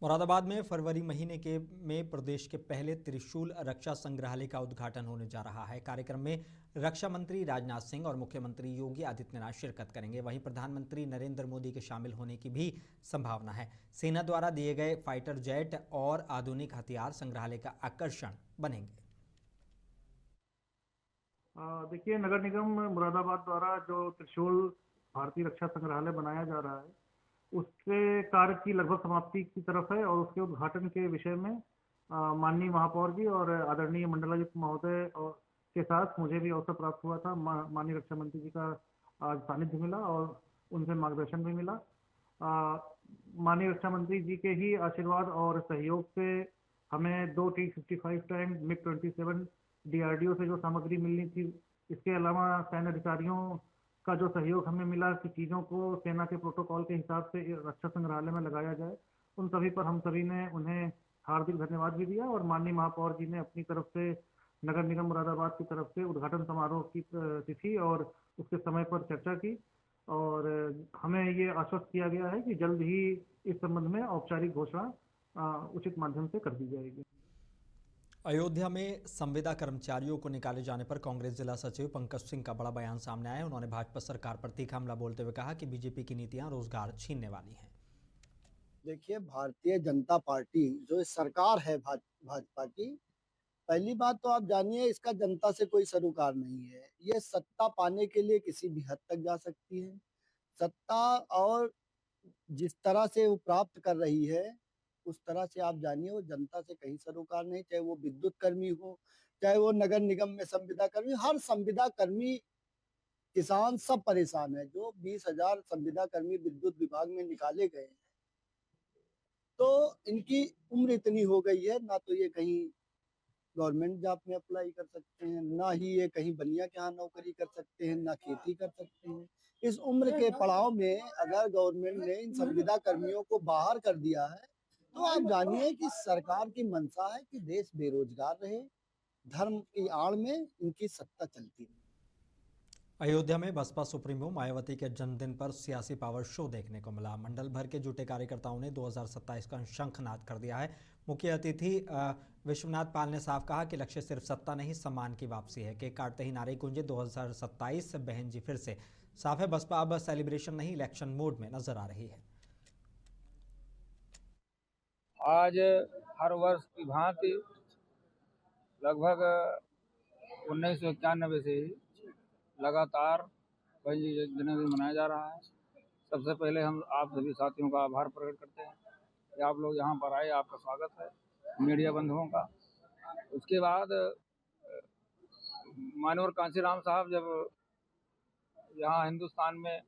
मुरादाबाद में फरवरी महीने के में प्रदेश के पहले त्रिशूल रक्षा संग्रहालय का उद्घाटन होने जा रहा है। कार्यक्रम में रक्षा मंत्री राजनाथ सिंह और मुख्यमंत्री योगी आदित्यनाथ शिरकत करेंगे। वहीं प्रधानमंत्री नरेंद्र मोदी के शामिल होने की भी संभावना है। सेना द्वारा दिए गए फाइटर जेट और आधुनिक हथियार संग्रहालय का आकर्षण बनेंगे। देखिए, नगर निगम मुरादाबाद द्वारा जो त्रिशूल भारतीय रक्षा संग्रहालय बनाया जा रहा है, उसके कार्य की लगभग समाप्ति की तरफ है और उसके उद्घाटन के विषय में माननीय महापौर जी और आदरणीय मंडलायुक्त महोदय और के साथ मुझे भी अवसर प्राप्त हुआ था। माननीय रक्षा मंत्री जी का आज सानिध्य मिला और उनसे मार्गदर्शन भी मिला। माननीय रक्षा मंत्री जी के ही आशीर्वाद और सहयोग से हमें 2 T-55 टैंक MiG-27 DRDO से जो सामग्री मिलनी थी, इसके अलावा सैन्य अधिकारियों का जो सहयोग हमें मिला कि चीज़ों को सेना के प्रोटोकॉल के हिसाब से रक्षा संग्रहालय में लगाया जाए, उन सभी पर हम सभी ने उन्हें हार्दिक धन्यवाद भी दिया और माननीय महापौर जी ने अपनी तरफ से नगर निगम मुरादाबाद की तरफ से उद्घाटन समारोह की तिथि और उसके समय पर चर्चा की और हमें ये आश्वस्त किया गया है कि जल्द ही इस संबंध में औपचारिक घोषणा उचित माध्यम से कर दी जाएगी। अयोध्या में संविदा कर्मचारियों को निकाले जाने पर कांग्रेस जिला सचिव पंकज सिंह का बड़ा बयान सामने आया। उन्होंने भाजपा सरकार पर तीखा हमला बोलते हुए कहा कि बीजेपी की नीतियां रोजगार छीनने वाली हैं। देखिए, भारतीय जनता पार्टी जो सरकार है भाजपा की, पहली बात तो आप जानिए, इसका जनता से कोई सरोकार नहीं है। ये सत्ता पाने के लिए किसी भी हद तक जा सकती है। सत्ता और जिस तरह से वो प्राप्त कर रही है, उस तरह से आप जानिए वो जनता से कहीं सरोकार नहीं। चाहे वो विद्युत कर्मी हो, चाहे वो नगर निगम में संविदा कर्मी, हर संविदा कर्मी, किसान सब परेशान है। जो 20,000 संविदा कर्मी विद्युत विभाग में निकाले गए हैं, तो इनकी उम्र इतनी हो गई है, ना तो ये कहीं गवर्नमेंट जॉब में अप्लाई कर सकते हैं, ना ही ये कहीं बनिया के यहाँ नौकरी कर सकते हैं, ना खेती कर सकते हैं। इस उम्र के पड़ाव में अगर गवर्नमेंट ने इन संविदा कर्मियों को बाहर कर दिया है, तो आप जानिए कि सरकार की मंशा है कि देश बेरोजगार रहे, धर्म की आड़ में इनकी सत्ता चलती रहे। अयोध्या में बसपा सुप्रीमो मायावती के जन्मदिन पर सियासी पावर शो देखने को मिला। मंडल भर के जुटे कार्यकर्ताओं ने 2027 का शंखनाद कर दिया है। मुख्य अतिथि विश्वनाथ पाल ने साफ कहा कि लक्ष्य सिर्फ सत्ता नहीं, सम्मान की वापसी है। केक काटते ही नारे गूंजे 2027 बहन जी फिर से। साफ है, बसपा अब सेलिब्रेशन नहीं, इलेक्शन मोड में नजर आ रही है। आज हर वर्ष की भांति लगभग 1991 से ही लगातार बहन जी जन्मदिन मनाया जा रहा है। सबसे पहले हम आप सभी साथियों का आभार प्रकट करते हैं कि आप लोग यहाँ पर आए, आपका स्वागत है, मीडिया बंधुओं का। उसके बाद मानवर कांशीराम साहब जब यहाँ हिंदुस्तान में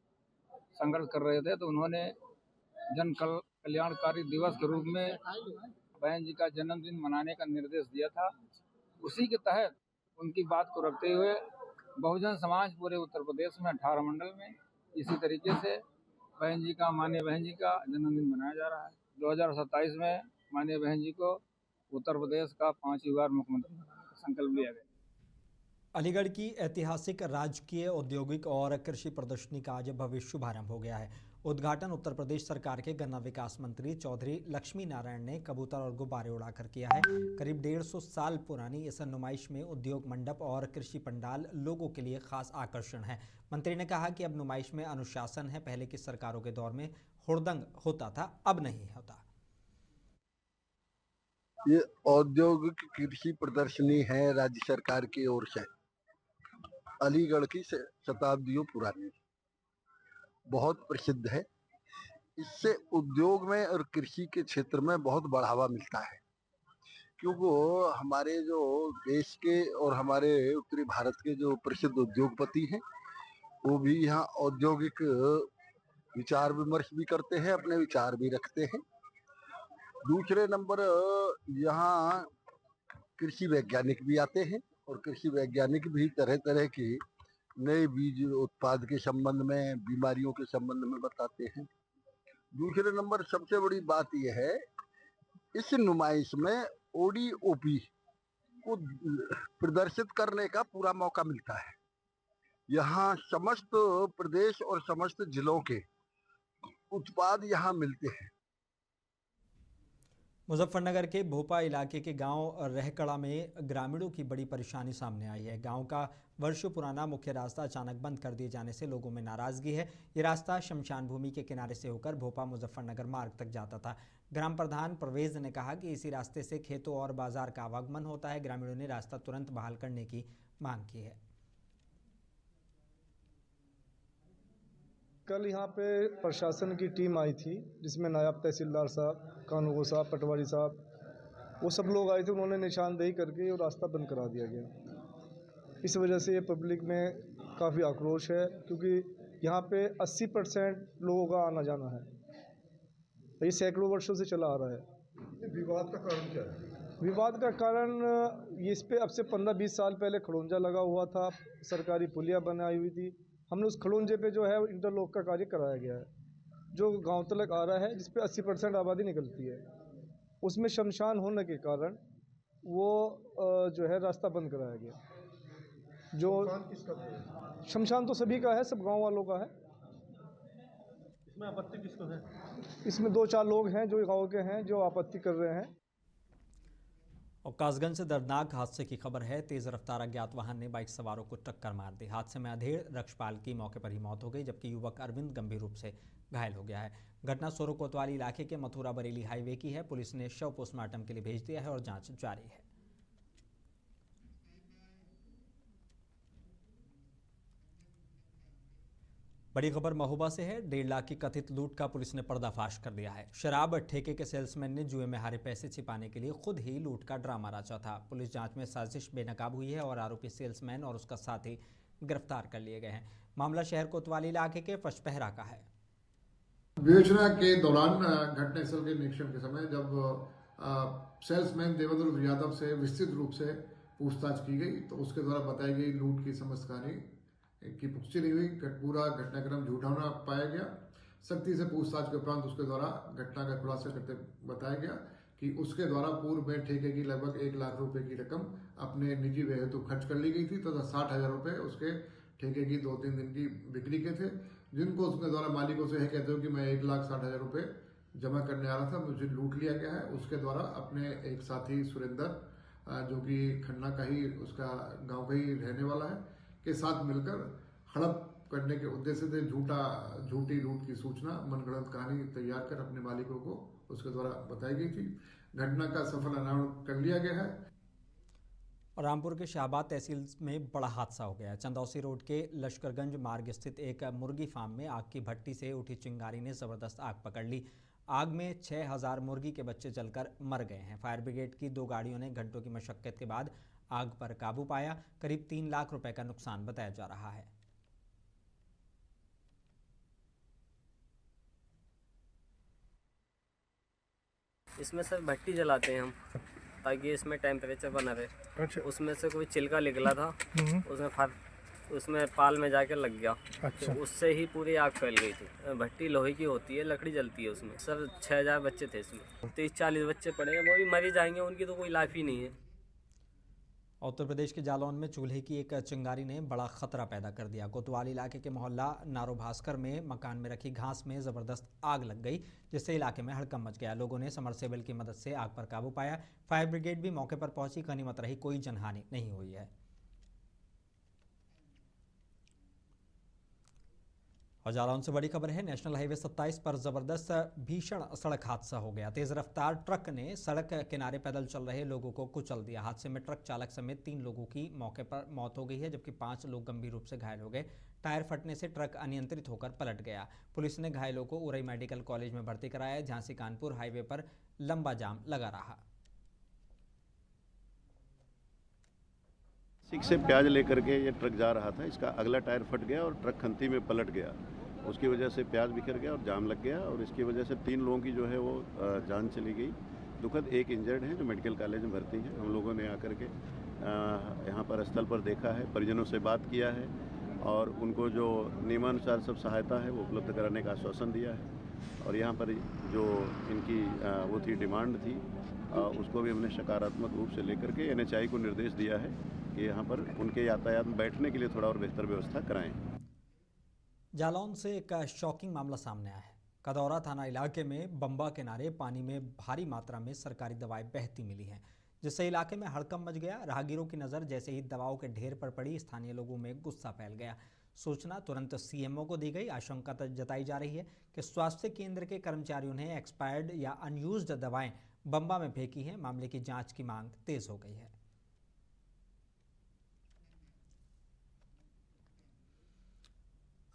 संघर्ष कर रहे थे, तो उन्होंने जन कल्याणकारी दिवस के रूप में बहन जी का जन्मदिन मनाने का निर्देश दिया था। उसी के तहत उनकी बात को रखते हुए बहुजन समाज पूरे उत्तर प्रदेश में 18 मंडल में इसी तरीके से माननीय बहन जी का जन्मदिन मनाया जा रहा है। 2027 में माननीय बहन जी को उत्तर प्रदेश का 5वीं बार मुख्यमंत्री बनाने का संकल्प लिया गया। अलीगढ़ की ऐतिहासिक राजकीय औद्योगिक और कृषि प्रदर्शनी का आज भव्य शुभारंभ हो गया है। उद्घाटन उत्तर प्रदेश सरकार के गन्ना विकास मंत्री चौधरी लक्ष्मी नारायण ने कबूतर और गुब्बारे उड़ाकर किया है। करीब 150 साल पुरानी इस नुमाइश में उद्योग मंडप और कृषि पंडाल लोगों के लिए खास आकर्षण है। मंत्री ने कहा कि अब नुमाइश में अनुशासन है। पहले की सरकारों के दौर में हुड़दंग होता था, अब नहीं होता। ये औद्योगिक कृषि प्रदर्शनी है राज्य सरकार की ओर से। अलीगढ़ की शताब्दियों पुरानी, बहुत प्रसिद्ध है। इससे उद्योग में और कृषि के क्षेत्र में बहुत बढ़ावा मिलता है, क्योंकि हमारे जो देश के और हमारे उत्तरी भारत के जो प्रसिद्ध उद्योगपति हैं, वो भी यहाँ औद्योगिक विचार विमर्श भी करते हैं, अपने विचार भी रखते हैं। दूसरे नंबर, यहाँ कृषि वैज्ञानिक भी आते हैं और कृषि वैज्ञानिक भी तरह तरह की नए बीज उत्पाद के संबंध में, बीमारियों के संबंध में बताते हैं। दूसरे नंबर, सबसे बड़ी बात यह है, इस नुमाइश में ओडीओपी को प्रदर्शित करने का पूरा मौका मिलता है। यहाँ समस्त प्रदेश और समस्त जिलों के उत्पाद यहाँ मिलते हैं। मुजफ्फरनगर के भोपा इलाके के गांव रहकड़ा में ग्रामीणों की बड़ी परेशानी सामने आई है। गांव का वर्षों पुराना मुख्य रास्ता अचानक बंद कर दिए जाने से लोगों में नाराजगी है। ये रास्ता शमशान भूमि के किनारे से होकर भोपा मुजफ्फरनगर मार्ग तक जाता था। ग्राम प्रधान परवेज ने कहा कि इसी रास्ते से खेतों और बाजार का आवागमन होता है। ग्रामीणों ने रास्ता तुरंत बहाल करने की मांग की है। कल यहाँ पे प्रशासन की टीम आई थी, जिसमें नायब तहसीलदार साहब, कानूगो साहब, पटवारी साहब, वो सब लोग आए थे। उन्होंने निशानदेही करके ये रास्ता बंद करा दिया गया। इस वजह से ये पब्लिक में काफ़ी आक्रोश है, क्योंकि यहाँ पे 80% लोगों का आना जाना है। ये सैकड़ों वर्षों से चला आ रहा है। विवाद का कारण क्या है? विवाद का कारण इस पे अब से 15-20 साल पहले खड़ोंजा लगा हुआ था, सरकारी पुलिया बनाई हुई थी। हमने उस खड़ोंजे पे जो है इंटरलॉक का कार्य कराया गया है, जो गांव तक आ रहा है, जिस पे 80% आबादी निकलती है। उसमें शमशान होने के कारण वो जो है रास्ता बंद कराया गया। जो किसका है? शमशान तो सभी का है, सब गांव वालों का है। इसमें आपत्ति किसको है? इसमें 2-4 लोग हैं जो गांव के हैं, जो आपत्ति कर रहे हैं। और कासगंज से दर्दनाक हादसे की खबर है। तेज रफ्तार अज्ञात वाहन ने बाइक सवारों को टक्कर मार दी। हादसे में अधेड़ रक्षपाल की मौके पर ही मौत हो गई, जबकि युवक अरविंद गंभीर रूप से घायल हो गया है। घटना सोरो कोतवाली इलाके के मथुरा बरेली हाईवे की है। पुलिस ने शव पोस्टमार्टम के लिए भेज दिया है और जांच जारी है। बड़ी खबर महोबा से है। 1.5 लाख की कथित लूट का पुलिस ने पर्दाफाश कर दिया है। शराब ठेके के सेल्समैन ने जुए में हारे पैसे छिपाने के लिए खुद ही लूट का ड्रामा रचा था। पुलिस जांच में साजिश बेनकाब हुई है और आरोपी सेल्समैन और उसका साथी गिरफ्तार कर लिए गए हैं। मामला शहर कोतवाली इलाके के पचपहरा का है। विवेचना के दौरान घटनास्थल के निरीक्षण के समय जब सेल्समैन देवेंद्र यादव से विस्तृत रूप से पूछताछ की गई, तो उसके द्वारा बताई गई लूट की समस्त कहानी की पुष्टि नहीं हुई। पूरा घटनाक्रम झूठा होना पाया गया। सख्ती से पूछताछ के उपरांत उसके द्वारा घटना का खुलासा करते बताया गया कि उसके द्वारा पूर्व में ठेके की लगभग 1 लाख रुपए की रकम अपने निजी व्यय हेतु खर्च कर ली गई थी, तथा 60,000 रुपए उसके ठेके की 2-3 दिन की बिक्री के थे, जिनको उसके द्वारा मालिकों से कहते हो कि मैं 1,60,000 रुपए जमा करने आ रहा था, मुझे लूट लिया गया है। उसके द्वारा अपने एक साथी सुरेंद्र, जो कि खन्ना का ही उसका गाँव का ही रहने वाला है, के साथ मिलकर हड़प करने के उद्देश्य से झूठी लूट की सूचना, मनगढ़ंत कहानी तैयार कर अपने मालिकों को उसके द्वारा बताई गई थी। घटना का सफल अनावरण कर लिया गया है। और रामपुर के शाहबाद तहसील में बड़ा हादसा हो गया। चंदौसी रोड के लश्करगंज मार्ग स्थित एक मुर्गी फार्म में आग की भट्टी से उठी चिंगारी ने जबरदस्त आग पकड़ ली। आग में 6,000 मुर्गी के बच्चे जलकर मर गए हैं। फायर ब्रिगेड की 2 गाड़ियों ने घंटों की मशक्कत के बाद आग पर काबू पाया। करीब 3 लाख रुपए का नुकसान बताया जा रहा है। इसमें सर भट्टी जलाते हैं हम, ताकि इसमें टेम्परेचर बना रहे। अच्छा। उसमें से कोई छिलका निकला था, उसमें पाल में जाकर लग गया। अच्छा। तो उससे ही पूरी आग फैल गई थी। भट्टी लोहे की होती है, लकड़ी जलती है उसमें। सर 6,000 बच्चे थे इसमें। 30-40 बच्चे पड़े हैं, वो भी मर ही जाएंगे, उनकी तो कोई लाइफ ही नहीं है। उत्तर प्रदेश के जालौन में चूल्हे की एक चिंगारी ने बड़ा खतरा पैदा कर दिया। कोतवाली इलाके के मोहल्ला नारो भास्कर में मकान में रखी घास में जबरदस्त आग लग गई, जिससे इलाके में हड़कंप मच गया। लोगों ने समरसेबल की मदद से आग पर काबू पाया। फायर ब्रिगेड भी मौके पर पहुंची, गनीमत रही कोई जनहानि नहीं हुई है। और जालौन से बड़ी खबर है। नेशनल हाईवे 27 पर जबरदस्त भीषण सड़क हादसा हो गया। तेज रफ्तार ट्रक ने सड़क किनारे पैदल चल रहे लोगों को कुचल दिया। हादसे में ट्रक चालक समेत 3 लोगों की मौके पर मौत हो गई है, जबकि 5 लोग गंभीर रूप से घायल हो गए। टायर फटने से ट्रक अनियंत्रित होकर पलट गया। पुलिस ने घायलों को उरई मेडिकल कॉलेज में भर्ती कराया। झांसी कानपुर हाईवे पर लंबा जाम लगा रहा। से प्याज लेकर के ये ट्रक जा रहा था, इसका अगला टायर फट गया और ट्रक खंती में पलट गया। उसकी वजह से प्याज बिखर गया और जाम लग गया, और इसकी वजह से 3 लोगों की जो है वो जान चली गई। दुखद एक इंजर्ड है जो मेडिकल कॉलेज में भर्ती है। हम लोगों ने आकर के यहाँ पर स्थल पर देखा है, परिजनों से बात किया है और उनको जो नियमानुसार सब सहायता है वो उपलब्ध कराने का आश्वासन दिया है। और यहाँ पर जो इनकी वो थी डिमांड थी, उसको भी हमने सकारात्मक रूप से लेकर के NHI को निर्देश दिया है कि यहाँ पर उनके यातायात में बैठने के लिए थोड़ा और बेहतर व्यवस्था कराएं। जालौन से एक शॉकिंग मामला सामने आया है। कदौरा थाना इलाके में बम्बा किनारे पानी में भारी मात्रा में सरकारी दवाएं बहती मिली हैं, जिससे इलाके में हड़कंप मच गया। राहगीरों की नज़र जैसे ही दवाओं के ढेर पर पड़ी, स्थानीय लोगों में गुस्सा फैल गया। सूचना तुरंत सीएमओ को दी गई। आशंका जताई जा रही है कि स्वास्थ्य केंद्र के कर्मचारियों ने एक्सपायर्ड या अनयूज्ड दवाएं बम्बा में फेंकी हैं। मामले की जांच की मांग तेज हो गई है।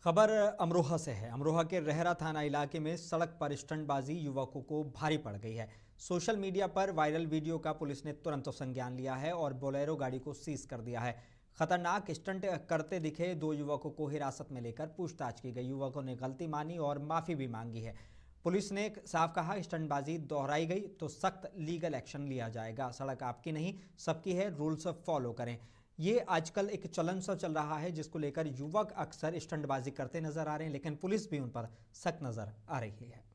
खबर अमरोहा से है। अमरोहा के रहरा थाना इलाके में सड़क पर स्टंटबाजी युवकों को भारी पड़ गई है। सोशल मीडिया पर वायरल वीडियो का पुलिस ने तुरंत संज्ञान लिया है और बोलेरो गाड़ी को सीज कर दिया है। खतरनाक स्टंट करते दिखे 2 युवकों को हिरासत में लेकर पूछताछ की गई। युवकों ने गलती मानी और माफी भी मांगी है। पुलिस ने साफ कहा, स्टंटबाजी दोहराई गई तो सख्त लीगल एक्शन लिया जाएगा। सड़क आपकी नहीं सबकी है, रूल्स फॉलो करें। ये आजकल एक चलन सा चल रहा है, जिसको लेकर युवक अक्सर स्टंटबाजी करते नजर आ रहे हैं, लेकिन पुलिस भी उन पर सख्त नजर आ रही है।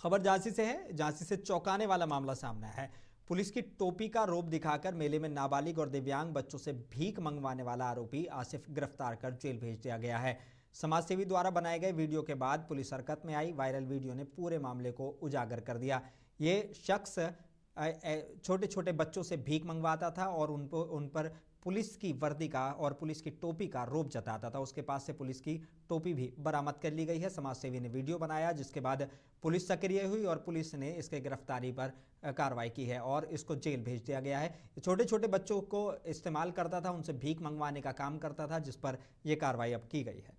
खबर झांसी से है। झांसी से चौंकाने वाला मामला सामने आया है। पुलिस की टोपी का रोप दिखाकर मेले में नाबालिग और दिव्यांग बच्चों से भीख मंगवाने वाला आरोपी आसिफ गिरफ्तार कर जेल भेज दिया गया है। समाजसेवी द्वारा बनाए गए वीडियो के बाद पुलिस हरकत में आई। वायरल वीडियो ने पूरे मामले को उजागर कर दिया। ये शख्स छोटे छोटे बच्चों से भीख मंगवाता था और उन पर पुलिस की वर्दी का और पुलिस की टोपी का रोप जताता था। उसके पास से पुलिस की टोपी भी बरामद कर ली गई है। समाजसेवी ने वीडियो बनाया, जिसके बाद पुलिस सक्रिय हुई और पुलिस ने इसके गिरफ्तारी पर कार्रवाई की है और इसको जेल भेज दिया गया है। छोटे छोटे बच्चों को इस्तेमाल करता था, उनसे भीख मंगवाने का काम करता था, जिस पर यह कार्रवाई अब की गई है।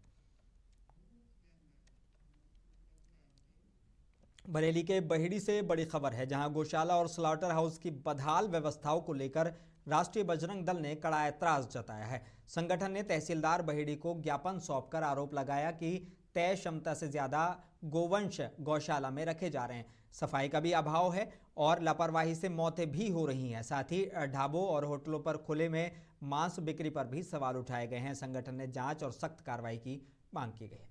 बरेली के बहेड़ी से बड़ी खबर है, जहां गौशाला और स्लॉटर हाउस की बदहाल व्यवस्थाओं को लेकर राष्ट्रीय बजरंग दल ने कड़ा ऐतराज जताया है। संगठन ने तहसीलदार बहेड़ी को ज्ञापन सौंपकर आरोप लगाया कि तय क्षमता से ज्यादा गोवंश गौशाला में रखे जा रहे हैं। सफाई का भी अभाव है और लापरवाही से मौतें भी हो रही हैं। साथ ही ढाबों और होटलों पर खुले में मांस बिक्री पर भी सवाल उठाए गए हैं। संगठन ने जांच और सख्त कार्रवाई की मांग की गई है।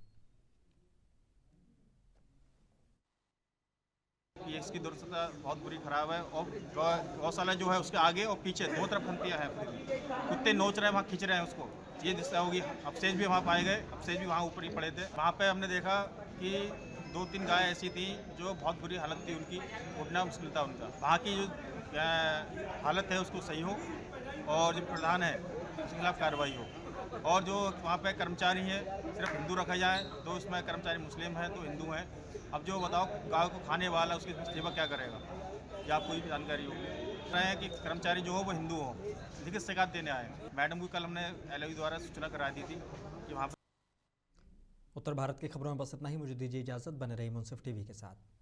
ये इसकी दुर्दशा बहुत बुरी खराब है और गौशाला जो है उसके आगे और पीछे 2 तरफ खंतियाँ हैं। कुत्ते नोच रहे हैं, वहाँ खींच रहे हैं उसको। ये दिशा होगी। अवशेष भी वहाँ पाए गए, अवशेष भी वहाँ ऊपर ही पड़े थे। वहाँ पे हमने देखा कि 2-3 गाय ऐसी थी जो बहुत बुरी हालत थी, उनकी उठना मुश्किल था उनका। वहाँ की जो हालत है उसको सही हो और जो प्रधान है उसके खिलाफ कार्रवाई हो। और जो वहाँ पे कर्मचारी हैं सिर्फ हिंदू रखा जाए, तो इसमें कर्मचारी मुस्लिम हैं तो हिंदू हैं। अब जो बताओ गाय को खाने वाला उसकी सेवा क्या करेगा, या आपको भी जानकारी हो रहे हैं कि कर्मचारी जो हो वो हिंदू हो। लिखित शिकायत देने आए। मैडम को कल हमने LOE द्वारा सूचना करा दी थी कि वहाँ। उत्तर भारत की खबरों में बस इतना ही। मुझे दीजिए इजाजत। बने रही मुंसिफ टीवी के साथ।